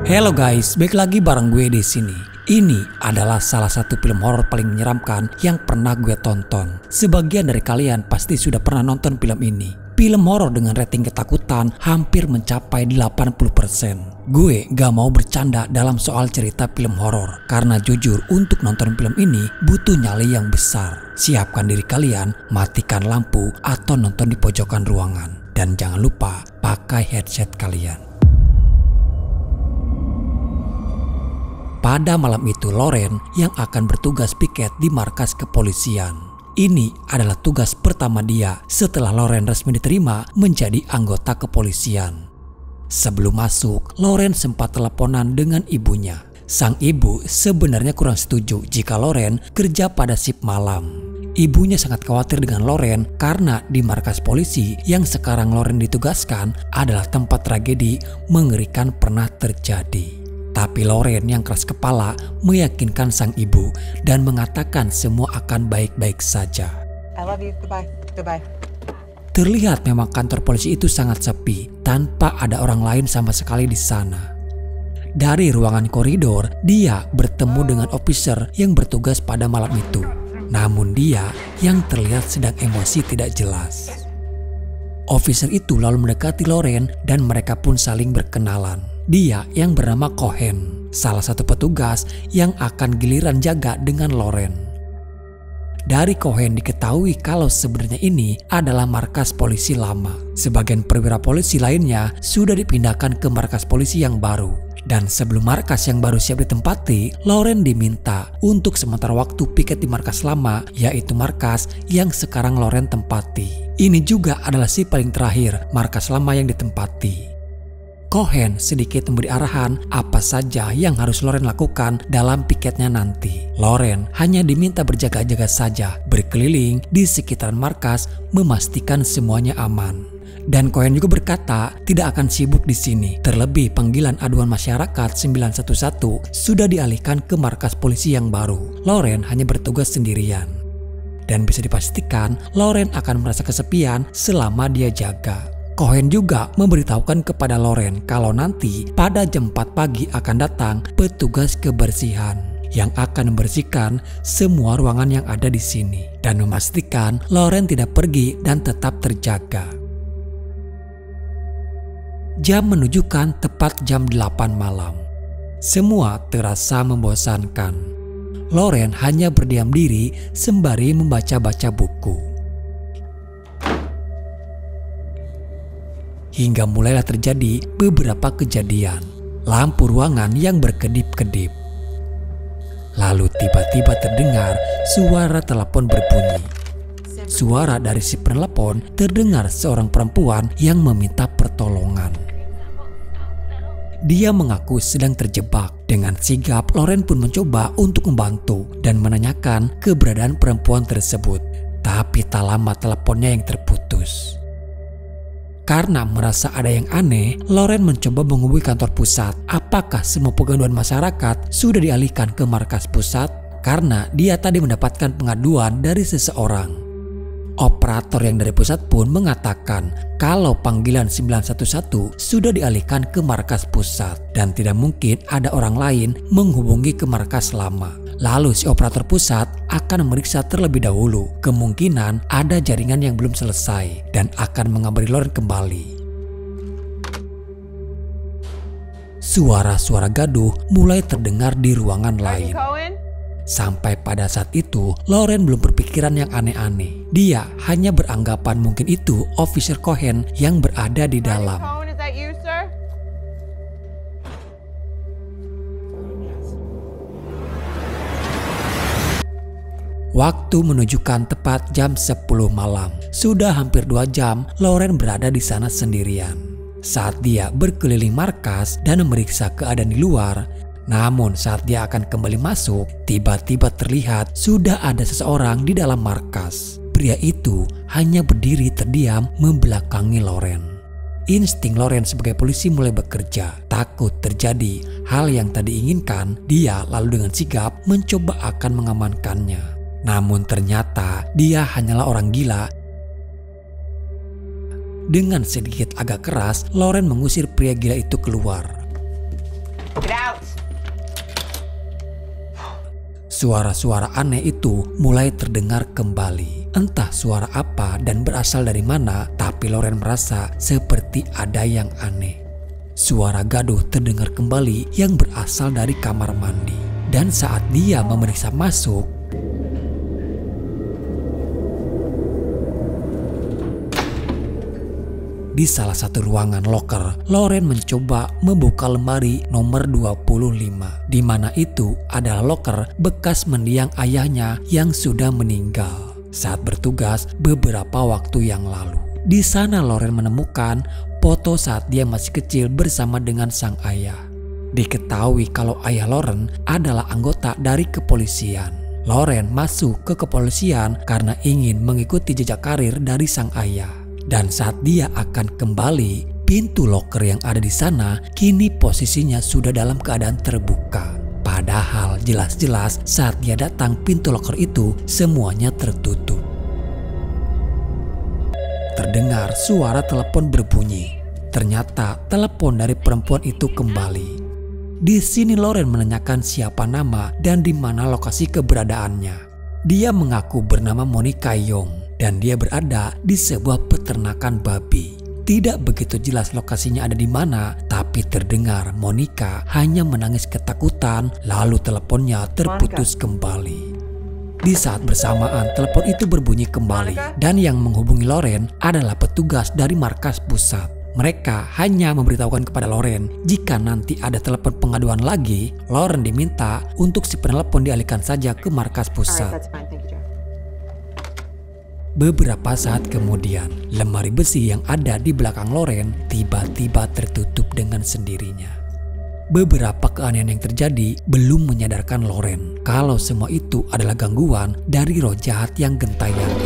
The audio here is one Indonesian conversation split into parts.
Halo guys, balik lagi bareng gue di sini. Ini adalah salah satu film horor paling menyeramkan yang pernah gue tonton. Sebagian dari kalian pasti sudah pernah nonton film ini. Film horor dengan rating ketakutan hampir mencapai 80%. Gue gak mau bercanda dalam soal cerita film horor, karena jujur untuk nonton film ini butuh nyali yang besar. Siapkan diri kalian, matikan lampu atau nonton di pojokan ruangan. Dan jangan lupa pakai headset kalian. Pada malam itu Lauren yang akan bertugas piket di markas kepolisian. Ini adalah tugas pertama dia setelah Lauren resmi diterima menjadi anggota kepolisian. Sebelum masuk, Lauren sempat teleponan dengan ibunya. Sang ibu sebenarnya kurang setuju jika Lauren kerja pada shift malam. Ibunya sangat khawatir dengan Lauren karena di markas polisi yang sekarang Lauren ditugaskan adalah tempat tragedi mengerikan pernah terjadi. Tapi Lauren yang keras kepala meyakinkan sang ibu dan mengatakan semua akan baik-baik saja. I love you. Goodbye. Goodbye. Terlihat memang kantor polisi itu sangat sepi tanpa ada orang lain sama sekali di sana. Dari ruangan koridor, dia bertemu dengan officer yang bertugas pada malam itu. Namun dia yang terlihat sedang emosi tidak jelas. Officer itu lalu mendekati Lauren dan mereka pun saling berkenalan. Dia yang bernama Cohen, salah satu petugas yang akan giliran jaga dengan Lauren. Dari Cohen diketahui kalau sebenarnya ini adalah markas polisi lama. Sebagian perwira polisi lainnya sudah dipindahkan ke markas polisi yang baru. Dan sebelum markas yang baru siap ditempati, Lauren diminta untuk sementara waktu piket di markas lama, yaitu markas yang sekarang Lauren tempati. Ini juga adalah si paling terakhir markas lama yang ditempati. Cohen sedikit memberi arahan apa saja yang harus Lauren lakukan dalam piketnya nanti. Lauren hanya diminta berjaga-jaga saja, berkeliling di sekitaran markas memastikan semuanya aman. Dan Cohen juga berkata tidak akan sibuk di sini. Terlebih panggilan aduan masyarakat 911 sudah dialihkan ke markas polisi yang baru. Lauren hanya bertugas sendirian. Dan bisa dipastikan Lauren akan merasa kesepian selama dia jaga. Cohen juga memberitahukan kepada Lauren kalau nanti pada jam 4 pagi akan datang petugas kebersihan yang akan membersihkan semua ruangan yang ada di sini dan memastikan Lauren tidak pergi dan tetap terjaga. Jam menunjukkan tepat jam 8 malam. Semua terasa membosankan. Lauren hanya berdiam diri sembari membaca-baca buku. Hingga mulailah terjadi beberapa kejadian. Lampu ruangan yang berkedip-kedip. Lalu tiba-tiba terdengar suara telepon berbunyi. Suara dari si penelepon terdengar seorang perempuan yang meminta pertolongan. Dia mengaku sedang terjebak. Dengan sigap, Lauren pun mencoba untuk membantu dan menanyakan keberadaan perempuan tersebut. Tapi tak lama teleponnya yang terputus. Karena merasa ada yang aneh, Lauren mencoba menghubungi kantor pusat. Apakah semua pengaduan masyarakat sudah dialihkan ke markas pusat? Karena dia tadi mendapatkan pengaduan dari seseorang. Operator yang dari pusat pun mengatakan kalau panggilan 911 sudah dialihkan ke markas pusat dan tidak mungkin ada orang lain menghubungi ke markas lama. Lalu si operator pusat akan memeriksa terlebih dahulu. Kemungkinan ada jaringan yang belum selesai dan akan mengabari Lauren kembali. Suara-suara gaduh mulai terdengar di ruangan lain. Sampai pada saat itu, Lauren belum berpikiran yang aneh-aneh. Dia hanya beranggapan mungkin itu Officer Cohen yang berada di dalam. Waktu menunjukkan tepat jam 10 malam. Sudah hampir 2 jam Lauren berada di sana sendirian. Saat dia berkeliling markas dan memeriksa keadaan di luar, namun saat dia akan kembali masuk, tiba-tiba terlihat sudah ada seseorang di dalam markas. Pria itu hanya berdiri terdiam membelakangi Lauren. Insting Lauren sebagai polisi mulai bekerja. Takut terjadi hal yang tadi inginkan, dia lalu dengan sigap mencoba akan mengamankannya. Namun ternyata dia hanyalah orang gila. Dengan sedikit agak keras, Lauren mengusir pria gila itu keluar. Get out! Suara-suara aneh itu mulai terdengar kembali. Entah suara apa dan berasal dari mana, tapi Loren merasa seperti ada yang aneh. Suara gaduh terdengar kembali yang berasal dari kamar mandi. Dan saat dia memeriksa masuk, di salah satu ruangan loker, Loren mencoba membuka lemari nomor 25, di mana itu adalah loker bekas mendiang ayahnya yang sudah meninggal saat bertugas beberapa waktu yang lalu. Di sana Loren menemukan foto saat dia masih kecil bersama dengan sang ayah. Diketahui kalau ayah Loren adalah anggota dari kepolisian. Loren masuk ke kepolisian karena ingin mengikuti jejak karir dari sang ayah. Dan saat dia akan kembali, pintu loker yang ada di sana kini posisinya sudah dalam keadaan terbuka. Padahal jelas-jelas saat dia datang pintu loker itu semuanya tertutup. Terdengar suara telepon berbunyi. Ternyata telepon dari perempuan itu kembali. Di sini Loren menanyakan siapa nama dan di mana lokasi keberadaannya. Dia mengaku bernama Monica Young. Dan dia berada di sebuah peternakan babi. Tidak begitu jelas lokasinya ada di mana, tapi terdengar Monica hanya menangis ketakutan, lalu teleponnya terputus kembali. Di saat bersamaan, telepon itu berbunyi kembali, dan yang menghubungi Loren adalah petugas dari markas pusat. Mereka hanya memberitahukan kepada Loren jika nanti ada telepon pengaduan lagi, Loren diminta untuk si penelepon dialihkan saja ke markas pusat. Beberapa saat kemudian, lemari besi yang ada di belakang Loren tiba-tiba tertutup dengan sendirinya. Beberapa keanehan yang terjadi belum menyadarkan Loren kalau semua itu adalah gangguan dari roh jahat yang gentayangan.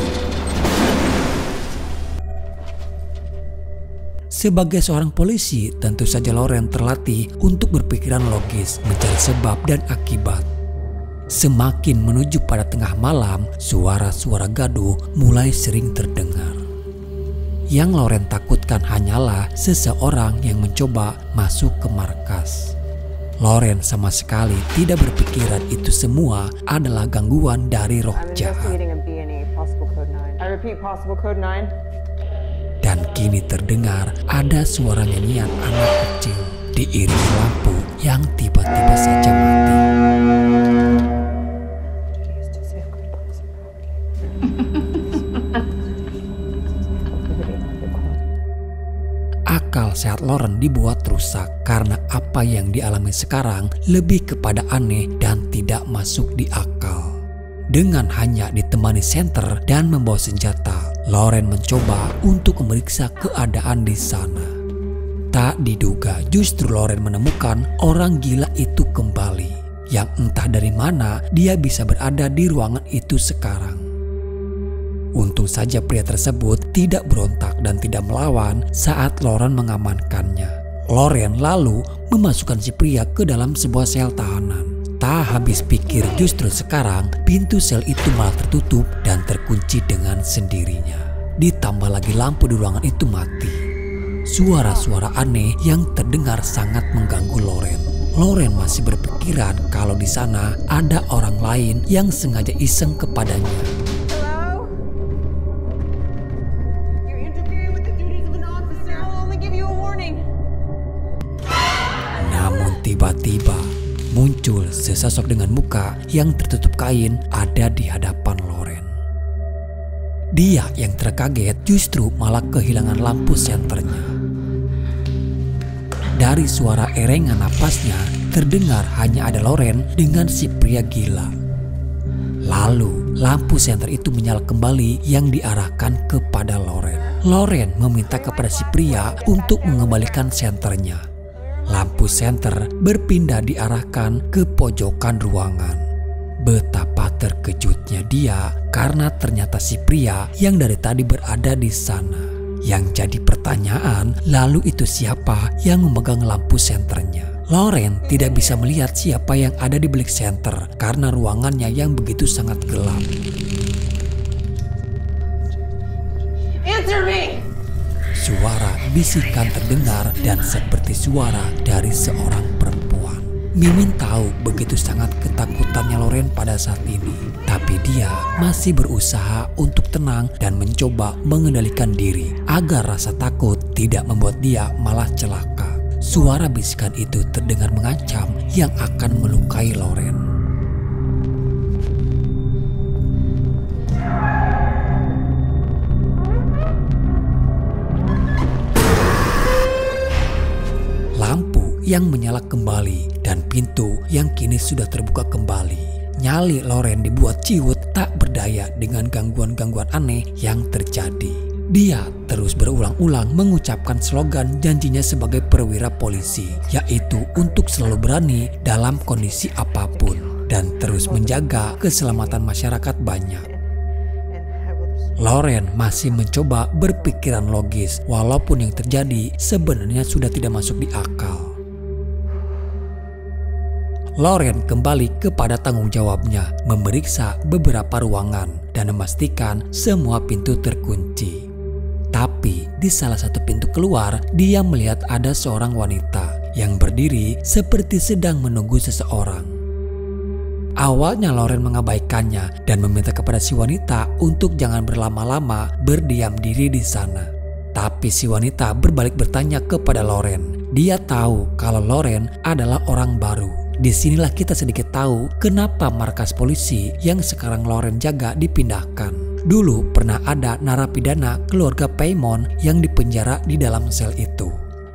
Sebagai seorang polisi, tentu saja Loren terlatih untuk berpikiran logis, mencari sebab dan akibat. Semakin menuju pada tengah malam, suara-suara gaduh mulai sering terdengar. Yang Loren takutkan hanyalah seseorang yang mencoba masuk ke markas. Loren sama sekali tidak berpikiran itu semua adalah gangguan dari roh jahat. Dan kini terdengar ada suara nyanyian anak kecil diiringi lampu yang tiba-tiba saja mati. Akal sehat Loren dibuat rusak karena apa yang dialami sekarang lebih kepada aneh dan tidak masuk di akal. Dengan hanya ditemani senter dan membawa senjata, Loren mencoba untuk memeriksa keadaan di sana. Tak diduga justru Loren menemukan orang gila itu kembali, yang entah dari mana dia bisa berada di ruangan itu sekarang. Untung saja pria tersebut tidak berontak dan tidak melawan saat Loren mengamankannya. Loren lalu memasukkan si pria ke dalam sebuah sel tahanan. Tak habis pikir justru sekarang pintu sel itu malah tertutup dan terkunci dengan sendirinya. Ditambah lagi lampu di ruangan itu mati. Suara-suara aneh yang terdengar sangat mengganggu Loren. Loren masih berpikiran kalau di sana ada orang lain yang sengaja iseng kepadanya. Tiba-tiba muncul sesosok dengan muka yang tertutup kain ada di hadapan Loren. Dia yang terkaget justru malah kehilangan lampu senternya. Dari suara erengan napasnya terdengar hanya ada Loren dengan si pria gila. Lalu lampu senter itu menyala kembali yang diarahkan kepada Loren. Loren meminta kepada si pria untuk mengembalikan senternya. Lampu senter berpindah diarahkan ke pojokan ruangan. Betapa terkejutnya dia karena ternyata si pria yang dari tadi berada di sana. Yang jadi pertanyaan, lalu itu siapa yang memegang lampu senternya? Loren tidak bisa melihat siapa yang ada di balik senter karena ruangannya yang begitu sangat gelap. Answer me! Suara bisikan terdengar dan seperti suara dari seorang perempuan. Mimin tahu begitu sangat ketakutannya Loren pada saat ini. Tapi dia masih berusaha untuk tenang dan mencoba mengendalikan diri agar rasa takut tidak membuat dia malah celaka. Suara bisikan itu terdengar mengancam yang akan melukai Loren. Lampu yang menyala kembali dan pintu yang kini sudah terbuka kembali. Nyali Loren dibuat ciut tak berdaya dengan gangguan-gangguan aneh yang terjadi. Dia terus berulang-ulang mengucapkan slogan janjinya sebagai perwira polisi, yaitu untuk selalu berani dalam kondisi apapun dan terus menjaga keselamatan masyarakat banyak. Loren masih mencoba berpikiran logis walaupun yang terjadi sebenarnya sudah tidak masuk di akal. Loren kembali kepada tanggung jawabnya, memeriksa beberapa ruangan dan memastikan semua pintu terkunci. Tapi di salah satu pintu keluar, dia melihat ada seorang wanita yang berdiri seperti sedang menunggu seseorang. Awalnya Loren mengabaikannya dan meminta kepada si wanita untuk jangan berlama-lama berdiam diri di sana. Tapi si wanita berbalik bertanya kepada Loren. Dia tahu kalau Loren adalah orang baru. Disinilah kita sedikit tahu kenapa markas polisi yang sekarang Loren jaga dipindahkan. Dulu pernah ada narapidana keluarga Paimon yang dipenjara di dalam sel itu.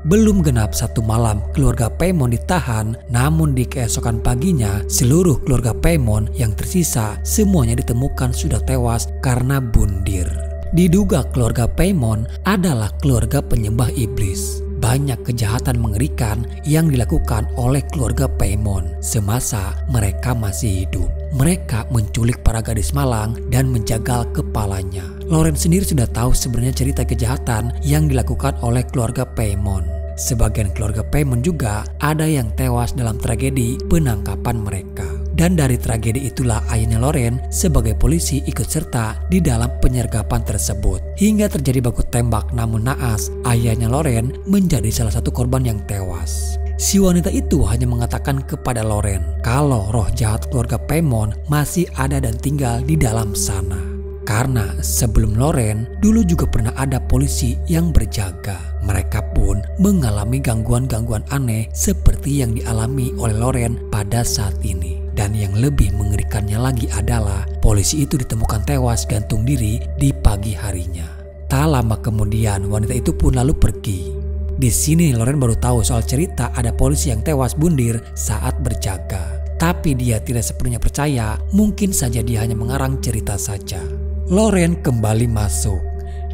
Belum genap 1 malam keluarga Paimon ditahan, namun di keesokan paginya seluruh keluarga Paimon yang tersisa semuanya ditemukan sudah tewas karena bundir. Diduga keluarga Paimon adalah keluarga penyembah iblis. Banyak kejahatan mengerikan yang dilakukan oleh keluarga Paimon semasa mereka masih hidup. Mereka menculik para gadis malang dan menjagal kepalanya. Loren sendiri sudah tahu sebenarnya cerita kejahatan yang dilakukan oleh keluarga Paimon. Sebagian keluarga Paimon juga ada yang tewas dalam tragedi penangkapan mereka. Dan dari tragedi itulah ayahnya Loren sebagai polisi ikut serta di dalam penyergapan tersebut. Hingga terjadi baku tembak, namun naas ayahnya Loren menjadi salah satu korban yang tewas. Si wanita itu hanya mengatakan kepada Loren kalau roh jahat keluarga Paimon masih ada dan tinggal di dalam sana. Karena sebelum Loren, dulu juga pernah ada polisi yang berjaga. Mereka pun mengalami gangguan-gangguan aneh seperti yang dialami oleh Loren pada saat ini. Dan yang lebih mengerikannya lagi adalah polisi itu ditemukan tewas gantung diri di pagi harinya. Tak lama kemudian wanita itu pun lalu pergi. Di sini Loren baru tahu soal cerita ada polisi yang tewas bundir saat berjaga. Tapi dia tidak sepenuhnya percaya, mungkin saja dia hanya mengarang cerita saja. Loren kembali masuk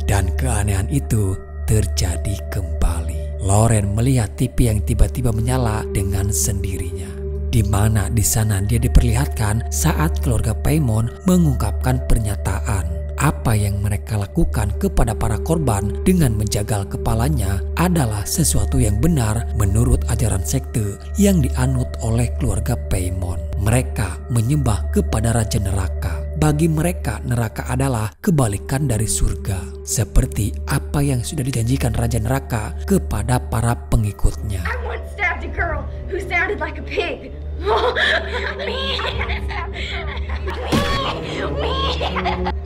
dan keanehan itu terjadi kembali. Loren melihat TV yang tiba-tiba menyala dengan sendirinya. Di mana di sana dia diperlihatkan saat keluarga Paimon mengungkapkan pernyataan. Apa yang mereka lakukan kepada para korban dengan menjagal kepalanya adalah sesuatu yang benar menurut ajaran sekte yang dianut oleh keluarga Paimon. Mereka menyembah kepada Raja Neraka. Bagi mereka neraka adalah kebalikan dari surga. Seperti apa yang sudah dijanjikan Raja Neraka kepada para pengikutnya. I once stabbed a girl who sounded like a pig.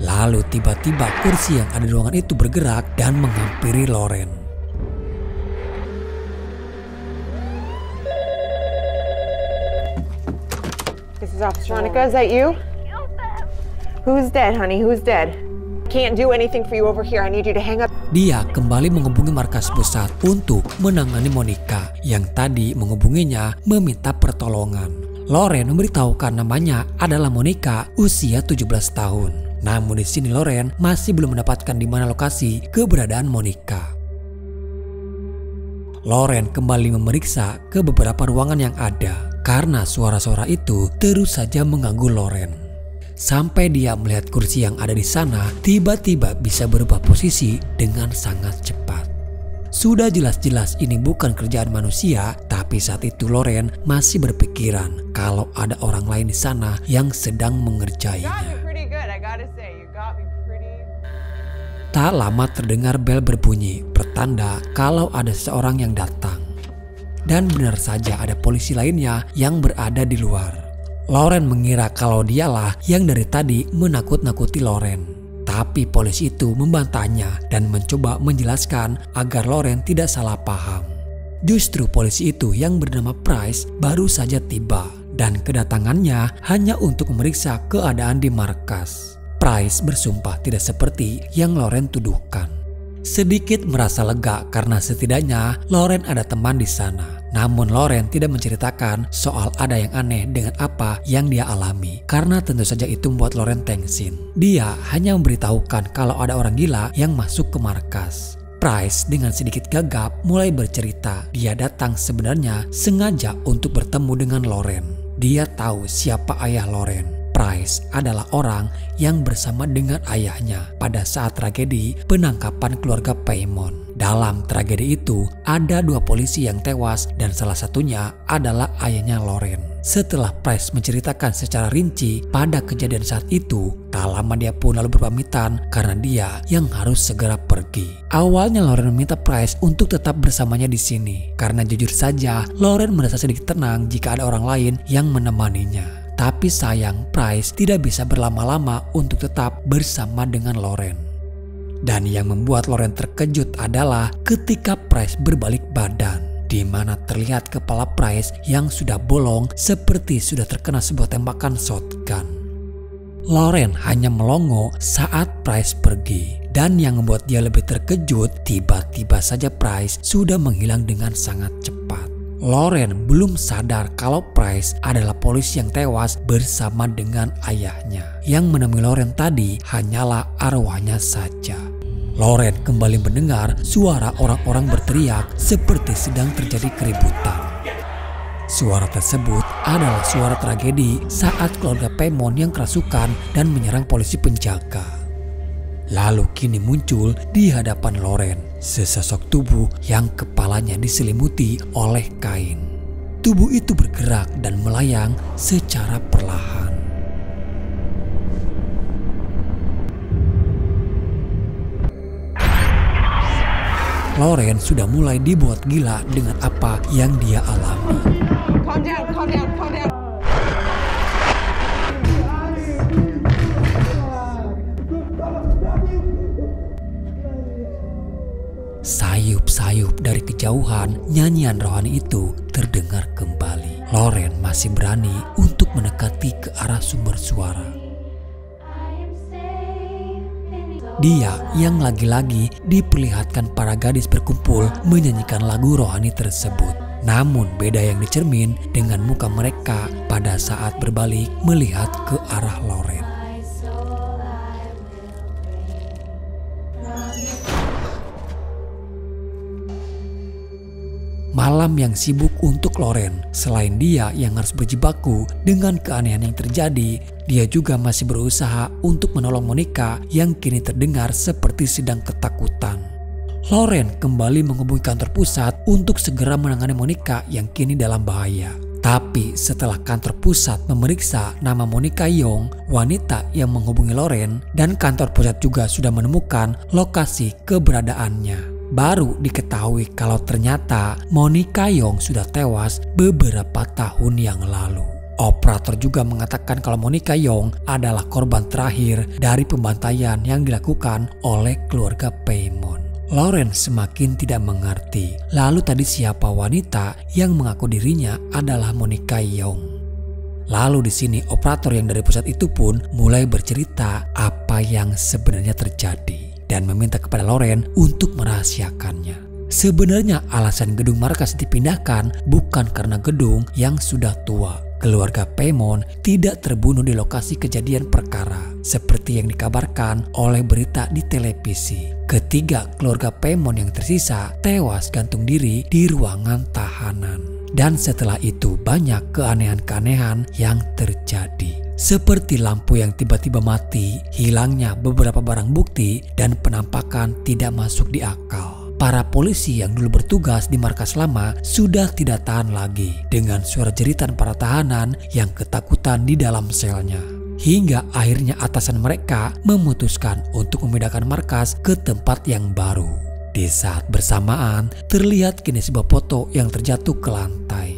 Lalu tiba-tiba kursi yang ada di ruangan itu bergerak dan menghampiri Loren. This is Officer Veronica. Is that you? Who's dead, honey? Who's dead? Can't do anything for you over here. I need you to hang up. Dia kembali menghubungi markas pusat untuk menangani Monica yang tadi menghubunginya meminta pertolongan. Loren memberitahukan namanya adalah Monica, usia 17 tahun. Namun di sini Loren masih belum mendapatkan di mana lokasi keberadaan Monica. Loren kembali memeriksa ke beberapa ruangan yang ada karena suara-suara itu terus saja mengganggu Loren. Sampai dia melihat kursi yang ada di sana tiba-tiba bisa berubah posisi dengan sangat cepat. Sudah jelas-jelas ini bukan kerjaan manusia, tapi saat itu Loren masih berpikiran kalau ada orang lain di sana yang sedang mengerjainya. Tak lama terdengar bel berbunyi, pertanda kalau ada seseorang yang datang. dan benar saja ada polisi lainnya yang berada di luar. Loren mengira kalau dialah yang dari tadi menakut-nakuti Loren. Tapi polisi itu membantahnya dan mencoba menjelaskan agar Loren tidak salah paham. Justru polisi itu yang bernama Price baru saja tiba dan kedatangannya hanya untuk memeriksa keadaan di markas. Price bersumpah tidak seperti yang Loren tuduhkan. Sedikit merasa lega karena setidaknya Loren ada teman di sana. Namun Loren tidak menceritakan soal ada yang aneh dengan apa yang dia alami, karena tentu saja itu membuat Loren tensin. Dia hanya memberitahukan kalau ada orang gila yang masuk ke markas. Price dengan sedikit gagap mulai bercerita dia datang sebenarnya sengaja untuk bertemu dengan Loren. Dia tahu siapa ayah Loren. Price adalah orang yang bersama dengan ayahnya pada saat tragedi penangkapan keluarga Paymon. Dalam tragedi itu ada 2 polisi yang tewas dan salah satunya adalah ayahnya Loren. Setelah Price menceritakan secara rinci pada kejadian saat itu, tak lama dia pun lalu berpamitan karena dia yang harus segera pergi. Awalnya Loren meminta Price untuk tetap bersamanya di sini karena jujur saja Loren merasa sedikit tenang jika ada orang lain yang menemaninya. Tapi sayang Price tidak bisa berlama-lama untuk tetap bersama dengan Loren. Dan yang membuat Loren terkejut adalah ketika Price berbalik badan, di mana terlihat kepala Price yang sudah bolong seperti sudah terkena sebuah tembakan shotgun. Loren hanya melongo saat Price pergi. Dan yang membuat dia lebih terkejut, tiba-tiba saja Price sudah menghilang dengan sangat cepat. Loren belum sadar kalau Price adalah polisi yang tewas bersama dengan ayahnya. Yang menemui Loren tadi hanyalah arwahnya saja. Loren kembali mendengar suara orang-orang berteriak seperti sedang terjadi keributan. Suara tersebut adalah suara tragedi saat keluarga Paymon yang kerasukan dan menyerang polisi penjaga. Lalu kini muncul di hadapan Loren sesosok tubuh yang kepalanya diselimuti oleh kain. Tubuh itu bergerak dan melayang secara perlahan. Loren sudah mulai dibuat gila dengan apa yang dia alami. Calm down, calm down, calm down. Sayup-sayup dari kejauhan, nyanyian rohani itu terdengar kembali. Loren masih berani untuk mendekati ke arah sumber suara. Dia yang lagi-lagi diperlihatkan para gadis berkumpul menyanyikan lagu rohani tersebut. Namun beda yang dicermin dengan muka mereka pada saat berbalik melihat ke arah Loren. Malam yang sibuk untuk Loren. Selain dia yang harus berjibaku dengan keanehan yang terjadi, dia juga masih berusaha untuk menolong Monica yang kini terdengar seperti sedang ketakutan. Loren kembali menghubungi kantor pusat untuk segera menangani Monica yang kini dalam bahaya. Tapi setelah kantor pusat memeriksa nama Monica Young, wanita yang menghubungi Loren, dan kantor pusat juga sudah menemukan lokasi keberadaannya, baru diketahui kalau ternyata Monica Young sudah tewas beberapa tahun yang lalu. Operator juga mengatakan kalau Monica Young adalah korban terakhir dari pembantaian yang dilakukan oleh keluarga Paymon. Loren semakin tidak mengerti. Lalu tadi siapa wanita yang mengaku dirinya adalah Monica Young? Lalu di sini operator yang dari pusat itu pun mulai bercerita apa yang sebenarnya terjadi dan meminta kepada Loren untuk merahasiakannya. Sebenarnya alasan gedung markas dipindahkan bukan karena gedung yang sudah tua. Keluarga Paymon tidak terbunuh di lokasi kejadian perkara seperti yang dikabarkan oleh berita di televisi. Ketiga keluarga Paymon yang tersisa tewas gantung diri di ruangan tahanan. Dan setelah itu banyak keanehan-keanehan yang terjadi. Seperti lampu yang tiba-tiba mati, hilangnya beberapa barang bukti, dan penampakan tidak masuk di akal. Para polisi yang dulu bertugas di markas lama sudah tidak tahan lagi dengan suara jeritan para tahanan yang ketakutan di dalam selnya. Hingga akhirnya atasan mereka memutuskan untuk memindahkan markas ke tempat yang baru. Di saat bersamaan, terlihat kini sebuah foto yang terjatuh ke lantai.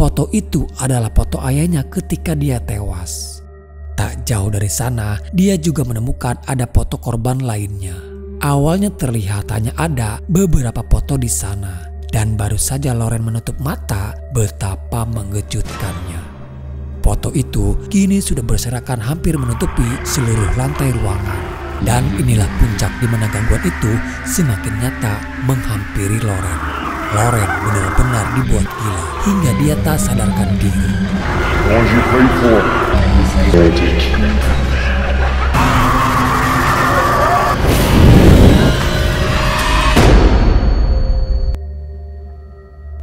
Foto itu adalah foto ayahnya ketika dia tewas. Tak jauh dari sana, dia juga menemukan ada foto korban lainnya. Awalnya terlihat hanya ada beberapa foto di sana. Dan baru saja Loren menutup mata, betapa mengejutkannya. Foto itu kini sudah berserakan hampir menutupi seluruh lantai ruangan. Dan inilah puncak di mana gangguan itu semakin nyata menghampiri Loren. Loren benar-benar dibuat gila hingga dia tak sadarkan diri.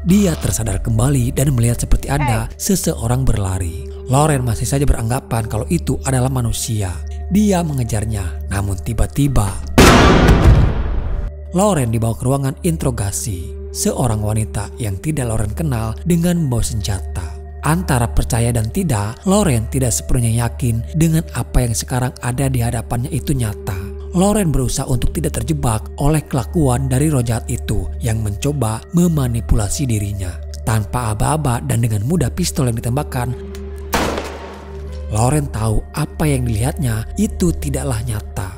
Dia tersadar kembali dan melihat seperti ada seseorang berlari. Loren masih saja beranggapan kalau itu adalah manusia. Dia mengejarnya, namun tiba-tiba Loren dibawa ke ruangan interogasi. Seorang wanita yang tidak Loren kenal dengan membawa senjata. Antara percaya dan tidak, Loren tidak sepenuhnya yakin dengan apa yang sekarang ada di hadapannya itu nyata. Loren berusaha untuk tidak terjebak oleh kelakuan dari roh jahat itu yang mencoba memanipulasi dirinya. Tanpa aba-aba dan dengan mudah pistol yang ditembakkan, Loren tahu apa yang dilihatnya itu tidaklah nyata.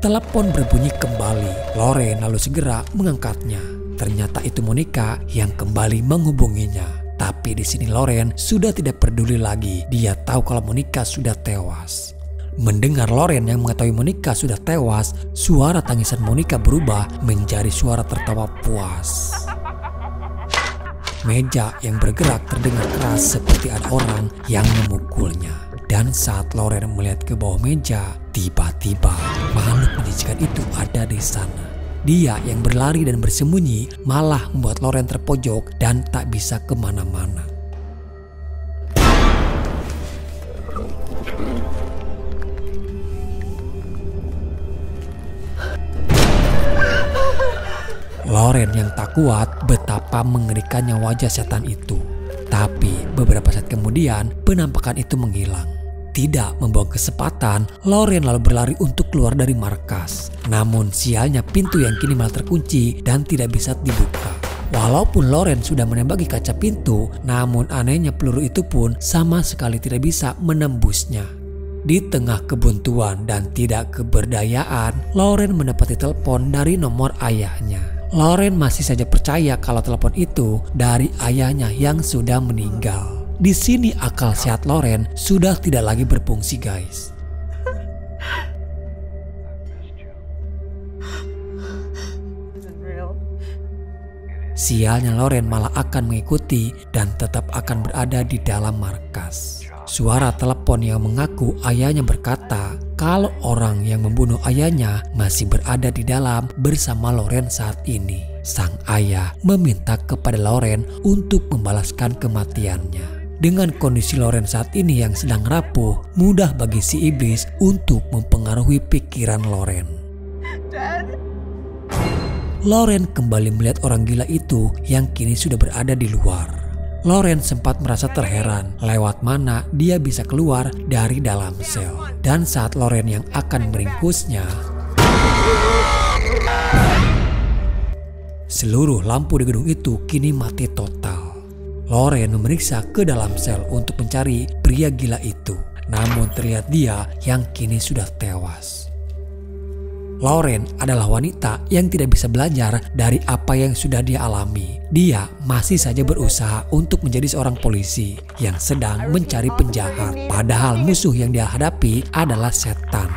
Telepon berbunyi kembali. Loren lalu segera mengangkatnya. Ternyata itu Monica yang kembali menghubunginya. Tapi di sini Loren sudah tidak peduli lagi. Dia tahu kalau Monica sudah tewas. Mendengar Loren yang mengetahui Monica sudah tewas, suara tangisan Monica berubah menjadi suara tertawa puas. Meja yang bergerak terdengar keras seperti ada orang yang memukulnya. Dan saat Loren melihat ke bawah meja, tiba-tiba makhluk menjijikan itu ada di sana. Dia yang berlari dan bersembunyi malah membuat Loren terpojok dan tak bisa kemana-mana. Loren yang tak kuat betapa mengerikannya wajah setan itu. Tapi beberapa saat kemudian penampakan itu menghilang. Tidak membuang kesempatan, Loren lalu berlari untuk keluar dari markas. Namun sialnya pintu yang kini malah terkunci dan tidak bisa dibuka. Walaupun Loren sudah menembaki kaca pintu, namun anehnya peluru itu pun sama sekali tidak bisa menembusnya. Di tengah kebuntuan dan tidak keberdayaan, Loren mendapati telepon dari nomor ayahnya. Loren masih saja percaya kalau telepon itu dari ayahnya yang sudah meninggal. Di sini akal sehat Loren sudah tidak lagi berfungsi, guys. Sialnya Loren malah akan mengikuti dan tetap akan berada di dalam markas. Suara telepon yang mengaku ayahnya berkata kalau orang yang membunuh ayahnya masih berada di dalam bersama Loren saat ini. Sang ayah meminta kepada Loren untuk membalaskan kematiannya. Dengan kondisi Loren saat ini yang sedang rapuh, mudah bagi si iblis untuk mempengaruhi pikiran Loren. Loren kembali melihat orang gila itu yang kini sudah berada di luar. Loren sempat merasa terheran lewat mana dia bisa keluar dari dalam sel. Dan saat Loren yang akan meringkusnya, seluruh lampu di gedung itu kini mati total. Loren memeriksa ke dalam sel untuk mencari pria gila itu. Namun terlihat dia yang kini sudah tewas. Loren adalah wanita yang tidak bisa belajar dari apa yang sudah dia alami. Dia masih saja berusaha untuk menjadi seorang polisi yang sedang mencari penjahat. Padahal musuh yang dia hadapi adalah setan.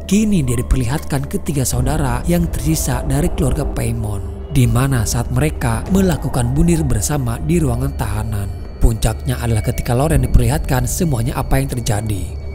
Kini dia diperlihatkan ketiga saudara yang tersisa dari keluarga Paimon. Di mana saat mereka melakukan bunuh bersama di ruangan tahanan. Puncaknya adalah ketika Loren diperlihatkan semuanya apa yang terjadi.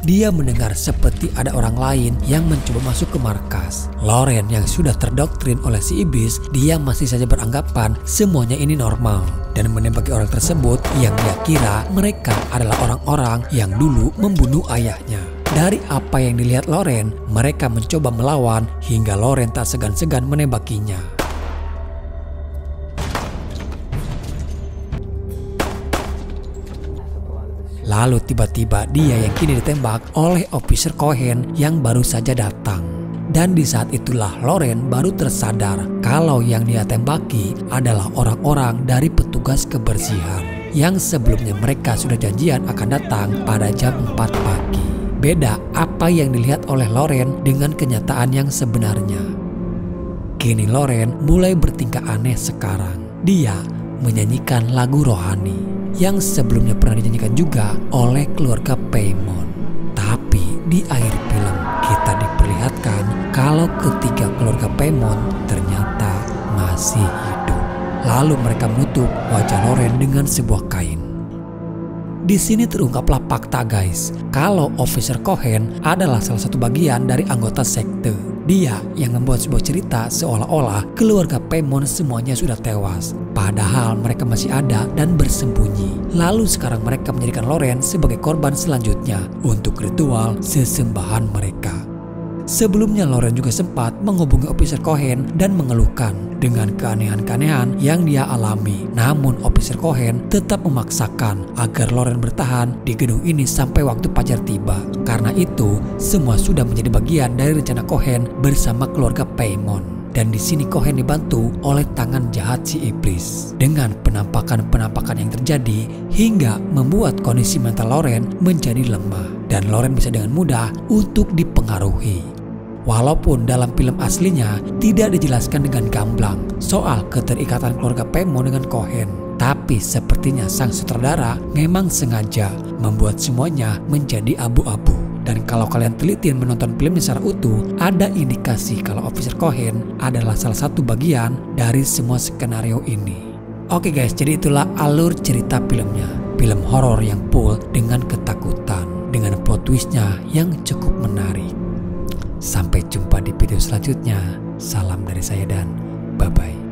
dia mendengar seperti ada orang lain yang mencoba masuk ke markas. Loren yang sudah terdoktrin oleh si iblis, dia masih saja beranggapan semuanya ini normal dan menembaki orang tersebut yang dia kira mereka adalah orang-orang yang dulu membunuh ayahnya. Dari apa yang dilihat Loren, mereka mencoba melawan hingga Loren tak segan-segan menembakinya. Lalu tiba-tiba dia yang kini ditembak oleh Officer Cohen yang baru saja datang. Dan di saat itulah Loren baru tersadar kalau yang dia tembaki adalah orang-orang dari petugas kebersihan yang sebelumnya mereka sudah janjian akan datang pada jam 4 pagi. Beda apa yang dilihat oleh Loren dengan kenyataan yang sebenarnya. Kini Loren mulai bertingkah aneh sekarang. Dia menyanyikan lagu rohani yang sebelumnya pernah dinyanyikan juga oleh keluarga Paimon. Tapi di akhir film kita diperlihatkan kalau ketiga keluarga Paimon ternyata masih hidup. Lalu mereka menutup wajah Loren dengan sebuah kain. Di sini terungkaplah fakta guys, kalau Officer Cohen adalah salah satu bagian dari anggota sekte. Dia yang membuat sebuah cerita seolah-olah keluarga Paimon semuanya sudah tewas. Padahal mereka masih ada dan bersembunyi. Lalu sekarang mereka menjadikan Loren sebagai korban selanjutnya untuk ritual sesembahan mereka. Sebelumnya Loren juga sempat menghubungi Officer Cohen dan mengeluhkan dengan keanehan-keanehan yang dia alami. Namun Officer Cohen tetap memaksakan agar Loren bertahan di gedung ini sampai waktu fajar tiba. Karena itu semua sudah menjadi bagian dari rencana Cohen bersama keluarga Paimon. Dan di sini Cohen dibantu oleh tangan jahat si iblis. Dengan penampakan-penampakan yang terjadi hingga membuat kondisi mental Loren menjadi lemah. Dan Loren bisa dengan mudah untuk dipengaruhi. Walaupun dalam film aslinya tidak dijelaskan dengan gamblang soal keterikatan keluarga Paimon dengan Cohen. Tapi sepertinya sang sutradara memang sengaja membuat semuanya menjadi abu-abu. Dan kalau kalian teliti menonton filmnya secara utuh, ada indikasi kalau Officer Cohen adalah salah satu bagian dari semua skenario ini. Oke guys, jadi itulah alur cerita filmnya. Film horor yang full dengan ketakutan, dengan plot twistnya yang cukup menarik. Sampai jumpa di video selanjutnya. Salam dari saya dan bye-bye.